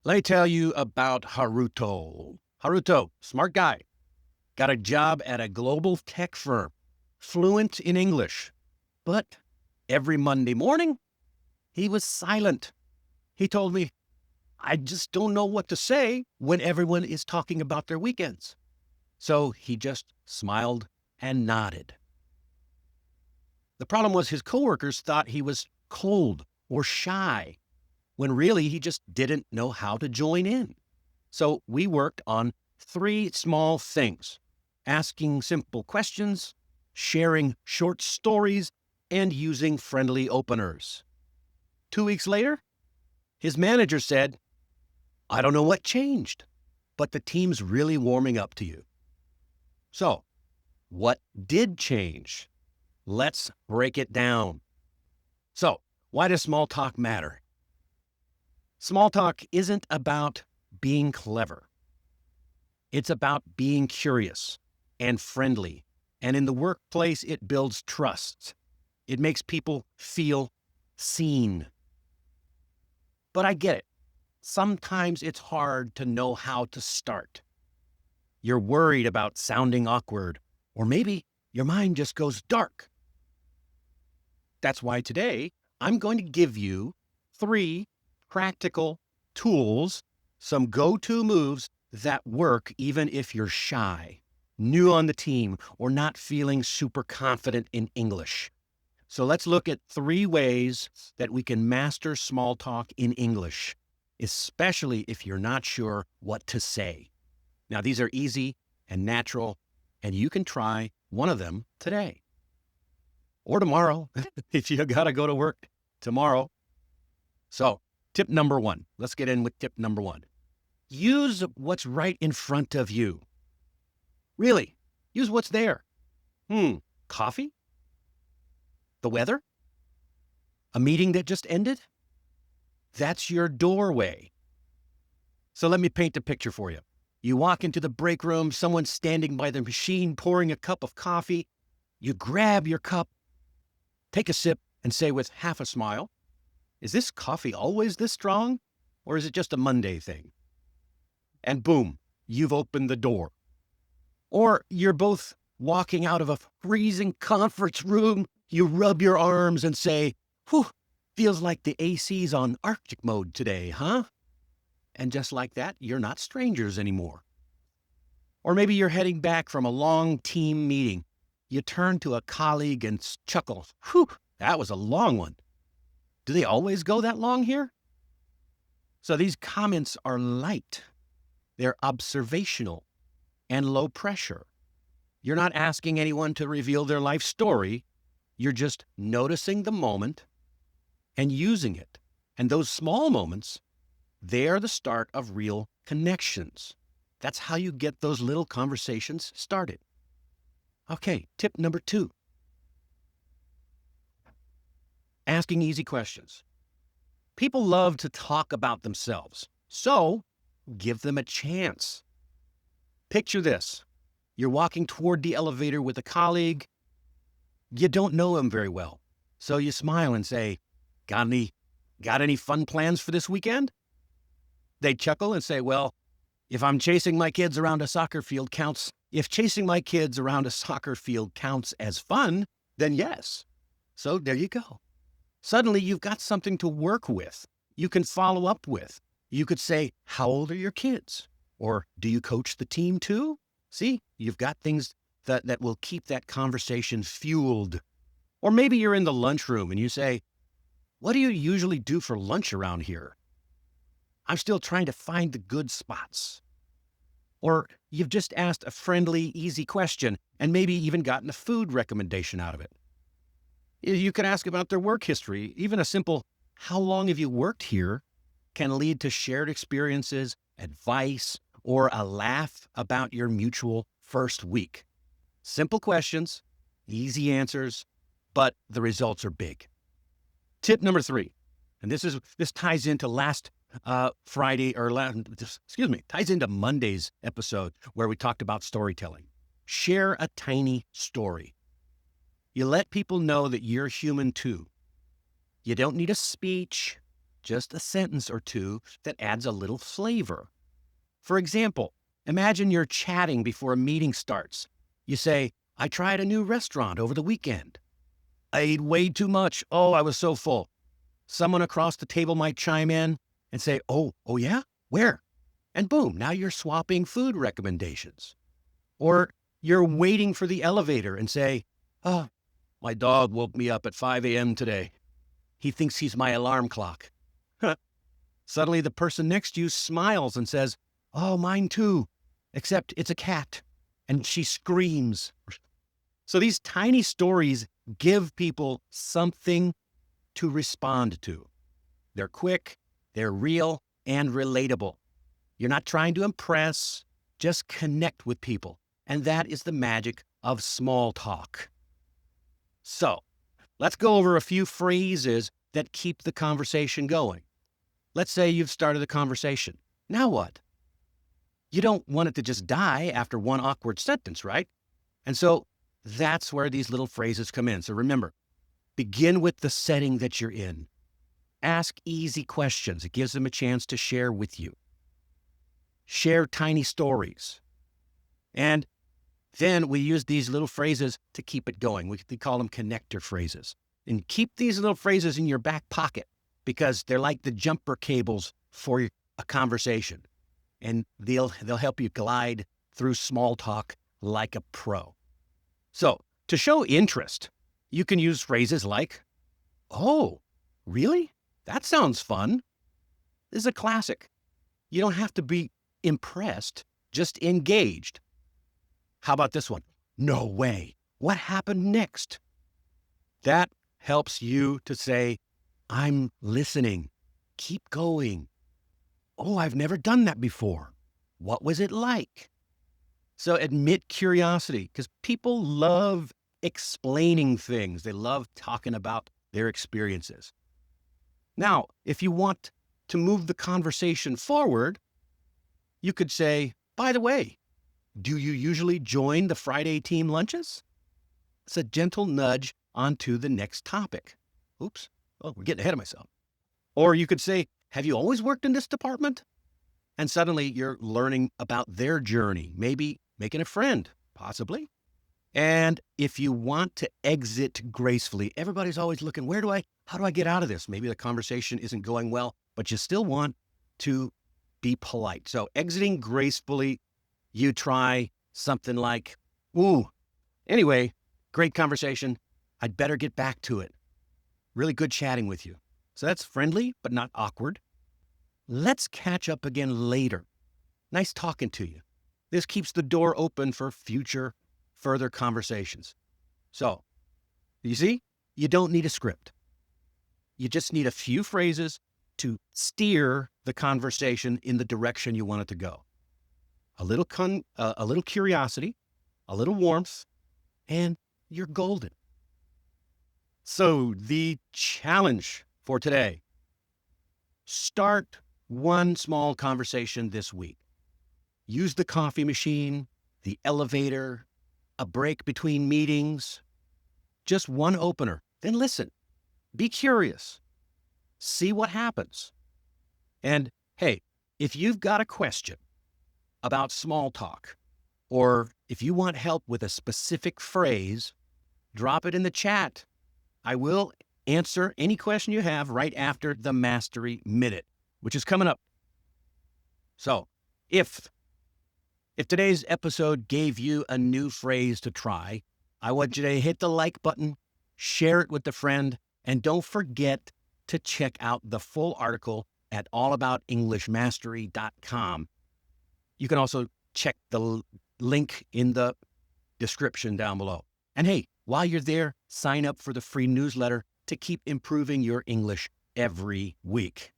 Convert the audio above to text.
Let me tell you about Haruto. Haruto, smart guy, got a job at a global tech firm, fluent in English. But every Monday morning, he was silent. He told me, I just don't know what to say when everyone is talking about their weekends. So he just smiled and nodded. The problem was his coworkers thought he was cold or shy, when really he just didn't know how to join in. So we worked on three small things: asking simple questions, sharing short stories, and using friendly openers. 2 weeks later, his manager said, I don't know what changed, but the team's really warming up to you. So, what did change? Let's break it down. So, why does small talk matter? Small talk isn't about being clever. It's about being curious and friendly. And in the workplace, it builds trust. It makes people feel seen. But I get it. Sometimes it's hard to know how to start. You're worried about sounding awkward, or maybe your mind just goes dark. That's why today I'm going to give you three practical tools, some go-to moves that work even if you're shy, new on the team, or not feeling super confident in English. So let's look at three ways that we can master small talk in English, especially if you're not sure what to say. Now, these are easy and natural, and you can try one of them today or tomorrow if you got to go to work tomorrow. So, tip number one. Let's get in with tip number one. Use what's right in front of you. Really, use what's there. Coffee? The weather? A meeting that just ended? That's your doorway. So let me paint a picture for you. You walk into the break room, someone's standing by the machine pouring a cup of coffee. You grab your cup, take a sip, and say with half a smile, is this coffee always this strong? Or is it just a Monday thing? And boom, you've opened the door. Or you're both walking out of a freezing conference room. You rub your arms and say, whew, feels like the AC's on Arctic mode today, huh? And just like that, you're not strangers anymore. Or maybe you're heading back from a long team meeting. You turn to a colleague and chuckle, whew, that was a long one. Do they always go that long here? So these comments are light. They're observational and low pressure. You're not asking anyone to reveal their life story. You're just noticing the moment and using it. And those small moments, they are the start of real connections. That's how you get those little conversations started. Okay, tip number two. Asking easy questions. People love to talk about themselves, so give them a chance. Picture this. You're walking toward the elevator with a colleague. You don't know him very well, so you smile and say, got any fun plans for this weekend? They chuckle and say, well, if chasing my kids around a soccer field counts as fun, then yes. So there you go. Suddenly you've got something to work with. You can follow up with. You could say, how old are your kids? Or do you coach the team too? See, you've got things that will keep that conversation fueled. Or maybe you're in the lunchroom and you say, what do you usually do for lunch around here? I'm still trying to find the good spots. Or you've just asked a friendly, easy question and maybe even gotten a food recommendation out of it. You can ask about their work history. Even a simple, how long have you worked here, can lead to shared experiences, advice, or a laugh about your mutual first week. Simple questions, easy answers, but the results are big. Tip number three, and this ties into ties into Monday's episode where we talked about storytelling. Share a tiny story. You let people know that you're human too. You don't need a speech. just a sentence or two that adds a little flavor. For example, imagine you're chatting before a meeting starts. You say, I tried a new restaurant over the weekend. I ate way too much. Oh, I was so full. Someone across the table might chime in and say, oh yeah? Where? And boom, now you're swapping food recommendations. Or you're waiting for the elevator and say, oh, my dog woke me up at 5 a.m. today. He thinks he's my alarm clock. Suddenly the person next to you smiles and says, oh, mine too, except it's a cat, and she screams. So these tiny stories give people something to respond to. They're quick, they're real, and relatable. You're not trying to impress, just connect with people. And that is the magic of small talk. So let's go over a few phrases that keep the conversation going. Let's say you've started a conversation. Now what? You don't want it to just die after one awkward sentence, right? And so that's where these little phrases come in. So remember, begin with the setting that you're in. Ask easy questions. It gives them a chance to share with you. Share tiny stories. And then we use these little phrases to keep it going. We call them connector phrases. And keep these little phrases in your back pocket because they're like the jumper cables for a conversation. And they'll help you glide through small talk like a pro. So to show interest, you can use phrases like, oh, really? That sounds fun. This is a classic. You don't have to be impressed, just engaged. How about this one? No way. What happened next? That helps you to say, I'm listening. Keep going. Oh, I've never done that before. What was it like? So admit curiosity because people love explaining things. They love talking about their experiences. Now, if you want to move the conversation forward, you could say, by the way, do you usually join the Friday team lunches? It's a gentle nudge onto the next topic. Oops. Oh, we're getting ahead of myself. Or you could say, have you always worked in this department? And suddenly you're learning about their journey, maybe making a friend, possibly. And if you want to exit gracefully, everybody's always looking, how do I get out of this? Maybe the conversation isn't going well, but you still want to be polite. So exiting gracefully, you try something like, ooh, anyway, great conversation. I'd better get back to it. Really good chatting with you. So that's friendly, but not awkward. Let's catch up again later. Nice talking to you. This keeps the door open for future further conversations. So, you see, you don't need a script. You just need a few phrases to steer the conversation in the direction you want it to go. A little curiosity, a little warmth, and you're golden. So the challenge for today, start one small conversation this week. Use the coffee machine, the elevator, a break between meetings, just one opener. Then listen, be curious, see what happens. And hey, if you've got a question about small talk, or if you want help with a specific phrase, drop it in the chat. I will answer any question you have right after the Mastery Minute, which is coming up. So if today's episode gave you a new phrase to try, I want you to hit the like button, share it with a friend, and don't forget to check out the full article at allaboutenglishmastery.com. You can also check the link in the description down below. And hey, while you're there, sign up for the free newsletter to keep improving your English every week.